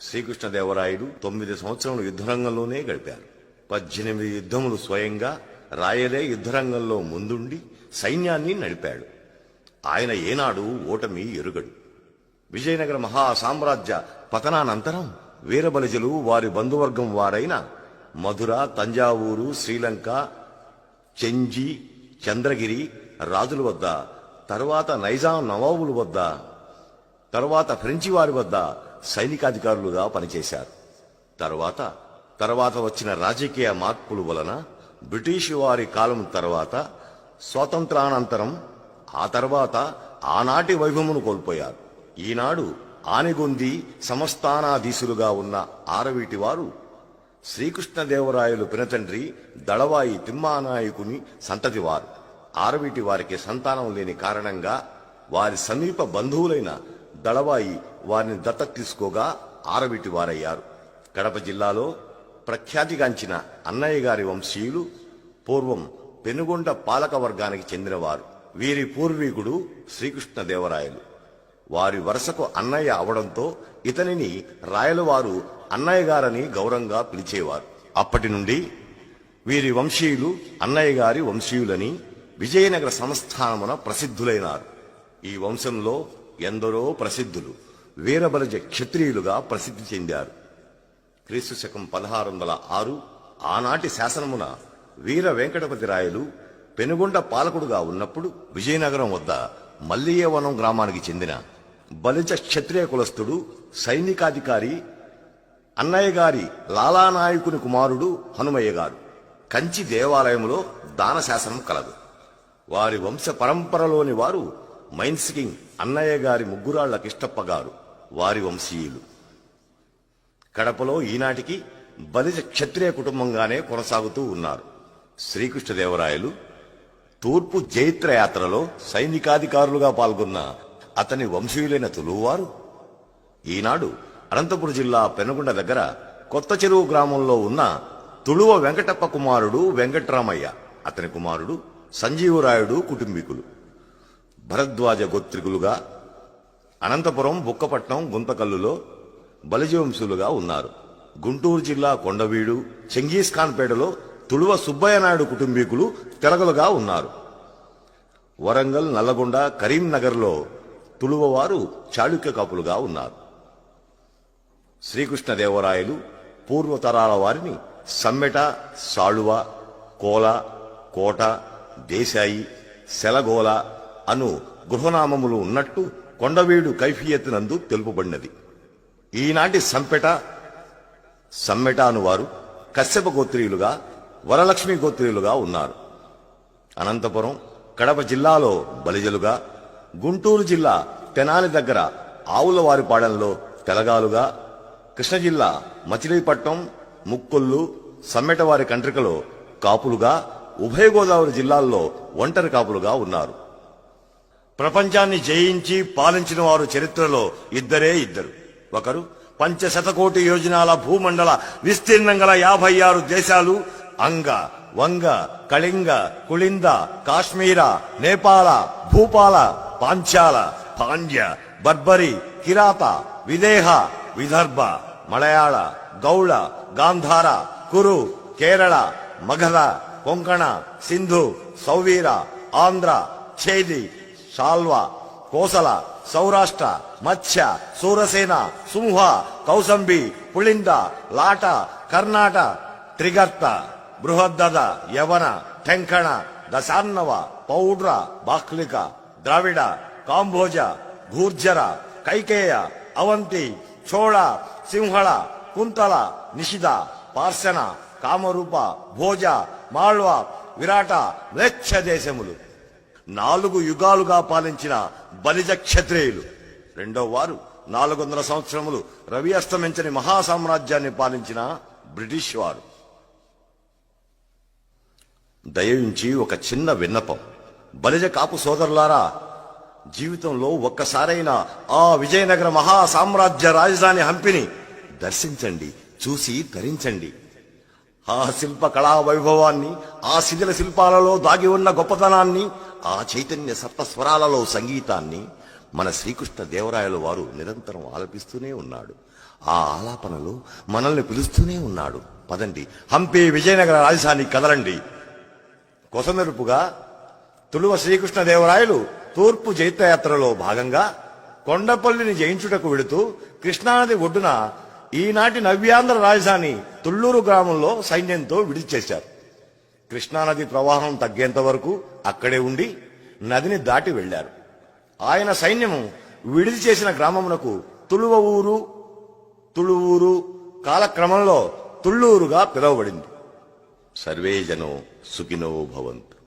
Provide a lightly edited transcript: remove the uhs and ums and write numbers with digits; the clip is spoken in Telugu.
శ్రీకృష్ణదేవరాయలు 9 సంవత్సరములు యుద్ధరంగంలోనే గడిపారు. 18 యుద్ధములు స్వయంగా రాయలే యుద్ధరంగంలో ముందుండి సైన్యాన్ని నడిపాడు. ఆయన ఏనాడు ఓటమి ఎరుగడు. విజయనగర మహాసామ్రాజ్య పతనానంతరం వీరబలిజలు వారి బంధువర్గం వారైన మధుర, తంజావూరు, శ్రీలంక, చెంజి, చంద్రగిరి రాజుల వద్ద, తరువాత నైజాం నవాబుల వద్ద, తరువాత ఫ్రెంచి వారి వద్ద సైనికాధికారులుగా పనిచేశారు. తర్వాత వచ్చిన రాజకీయ మార్పుల వలన బ్రిటిష్ వారి కాలం తర్వాత స్వాతంత్రానంతరం ఆ తర్వాత ఆనాటి వైభవమును కోల్పోయారు. ఈనాడు ఆనిగొంది సంస్థానాధీశులుగా ఉన్న ఆరవీటి వారు శ్రీకృష్ణదేవరాయలు పినతండ్రి దళవాయి తిమ్మానాయకుని సంతతివారు. ఆరవీటి వారికి సంతానం లేని కారణంగా వారి సమీప బంధువులైన దళవాయి వారిని దత్తత తీసుకోగా ఆరవీటి వారయ్యారు. కడప జిల్లాలో ప్రఖ్యాతిగాంచిన అన్నయ్య గారి వంశీయులు పూర్వం పెనుగొండ పాలక వర్గానికి చెందినవారు. వీరి పూర్వీకుడు శ్రీకృష్ణదేవరాయలు. వారి వరుసకు అన్నయ్య అవడంతో ఇతనిని రాయలవారు అన్నయ్య గారని గౌరవంగా పిలిచేవారు. అప్పటి నుండి వీరి వంశీయులు అన్నయ్య గారి వంశీయులని విజయనగర సంస్థానమున ప్రసిద్ధులైనారు. ఈ వంశంలో ఎందరో ప్రసిద్ధులు వీరబలిజ క్షత్రియులుగా ప్రసిద్ధి చెందారు. క్రీస్తు శకం 1606 ఆనాటి శాసనమున వీర వెంకటపతి రాయలు పెనుగొండ పాలకుడుగా ఉన్నప్పుడు విజయనగరం వద్ద మల్లియవనం గ్రామానికి చెందిన బలిజ క్షత్రియ కులస్థుడు సైనికాధికారి అన్నయ్య గారి లాలానాయకుని కుమారుడు హనుమయ్య గారు కంచి దేవాలయంలో దాన శాసనం కలదు. వారి వంశ పరంపరలోని వారు మైన్స్కింగ్ అన్నయ్య గారి ముగ్గురాళ్ల కిష్టప్ప గారు వారి వంశీయులు. కడపలో ఈనాటికి బలిజ క్షత్రియ కుటుంబంగానే కొనసాగుతూ ఉన్నారు. శ్రీకృష్ణదేవరాయలు తూర్పు జైత్ర యాత్రలో సైనికాధికారులుగా పాల్గొన్న అతని వంశీయులైన తులువారు ఈనాడు అనంతపురం జిల్లా పెనుగొండ దగ్గర కొత్త చెరువు గ్రామంలో ఉన్న తుళువ వెంకటప్ప కుమారుడు వెంకట్రామయ్య, అతని కుమారుడు సంజీవరాయుడు కుటుంబీకులు. భరద్వాజ గోత్రికులుగా అనంతపురం, బుక్కపట్నం, గుంతకల్లులో బలిజవంశులుగా ఉన్నారు. గుంటూరు జిల్లా కొండవీడు, చెంగీస్ ఖాన్ పేటలో తుళువ సుబ్బయ్య నాయుడు కుటుంబీకులు తెలగలుగా ఉన్నారు. వరంగల్, నల్లగొండ, కరీంనగర్లో తుళువ వారు చాళుక్య కాపులుగా ఉన్నారు. శ్రీకృష్ణదేవరాయలు పూర్వతరాల వారిని సమ్మెట, సాళువ, కోల, కోట, దేశాయి, సెలగోల అను గృహనామములు ఉన్నట్టు కొండవీడు కైఫియత్నందు తెలుపబడినది. ఈనాటి సమ్మెట అనువారు కశ్యప గోత్రీయులుగా, వరలక్ష్మి గోత్రీయులుగా ఉన్నారు. అనంతపురం, కడప జిల్లాలో బలిజలుగా, గుంటూరు జిల్లా తెనాలి దగ్గర ఆవులవారిపాడెంలో తెలగాలుగా, కృష్ణ జిల్లా మచిలీపట్నం, ముక్కొల్లు, సమ్మెటవారి కంట్రికలో కాపులుగా, ఉభయ గోదావరి జిల్లాల్లో ఒంటరి కాపులుగా ఉన్నారు. ప్రపంచాన్ని జయించి పాలించిన వారు చరిత్రలో ఇద్దరే ఇద్దరు. ఒకరు పంచశతకోటి యోజనాల భూమండల విస్తీర్ణం గల 56 దేశాలు అంగ, వంగ, కళింగ, కుళింద, కాశ్మీర, నేపాల, భూపాల, పాంచాల, పాండ్య, బర్బరి, కిరాత, విదేహ, విదర్భ, మలయాళ, గౌళ, గాంధార, కురు, కేరళ, మగధ, కొంకణ, సింధు, సౌవీర, ఆంధ్ర, ఛేది, శాల్వ, కోసల, సౌరాష్ట్ర, మత్స్య, సూరసేన, సింహ, కౌసంబి, పుళింద, లాట, కర్ణాట, త్రిగర్త, బృహద్దద, యవన, టెంకణ, దశాన్నవ, పౌడ్ర, బాక్లిక, ద్రావిడ, కాంభోజ, గూర్జర, కైకేయ, అవంతి, చోళ, సింహళ, కుంతల, నిషిద, పార్శన, కామరూప, భోజ, మాళ్వ, విరాట, మ్లేచ్ఛ దేశములు 4 యుగాలుగా పాలించిన బలిజ క్షత్రియులు. రెండో వారు 400 సంవత్సరములు రవి అస్తమించని మహాసామ్రాజ్యాన్ని పాలించిన బ్రిటిష్ వారు. దయవుంచి ఒక చిన్న విన్నపం. బలిజ కాపు సోదరులారా, జీవితంలో ఒక్కసారైనా ఆ విజయనగర మహాసామ్రాజ్య రాజధాని హంపిని దర్శించండి, చూసి ధరించండి. ఆ శిల్ప కళా వైభవాన్ని, ఆ శిథిల శిల్పాలలో దాగి ఉన్న గొప్పతనాన్ని, ఆ చైతన్య సప్తస్వరాలలో సంగీతాన్ని, మన శ్రీకృష్ణ దేవరాయల వారు నిరంతరం ఆలపిస్తూనే ఉన్నాడు. ఆ ఆలాపనలో మనల్ని పిలుస్తూనే ఉన్నాడు. పదండి, హంపి విజయనగర రాజధాని కదలండి. కొసమెరుపుగా తులువ శ్రీకృష్ణదేవరాయలు తూర్పు జైత్రయాత్రలో భాగంగా కొండపల్లిని జయించుటకు వెడుతూ కృష్ణానది ఒడ్డున ఈనాటి నవ్యాంధ్ర రాజధాని తుళ్లూరు గ్రామంలో సైన్యంతో విడిచేశారు. కృష్ణానది ప్రవాహం తగ్గేంత వరకు అక్కడే ఉండి నదిని దాటి వెళ్లారు. ఆయన సైన్యము విడిది చేసిన గ్రామమునకు తుళువూరు కాలక్రమంలో తుళ్లూరుగా పిలువబడింది. సర్వే జనో సుఖినో భవంతు.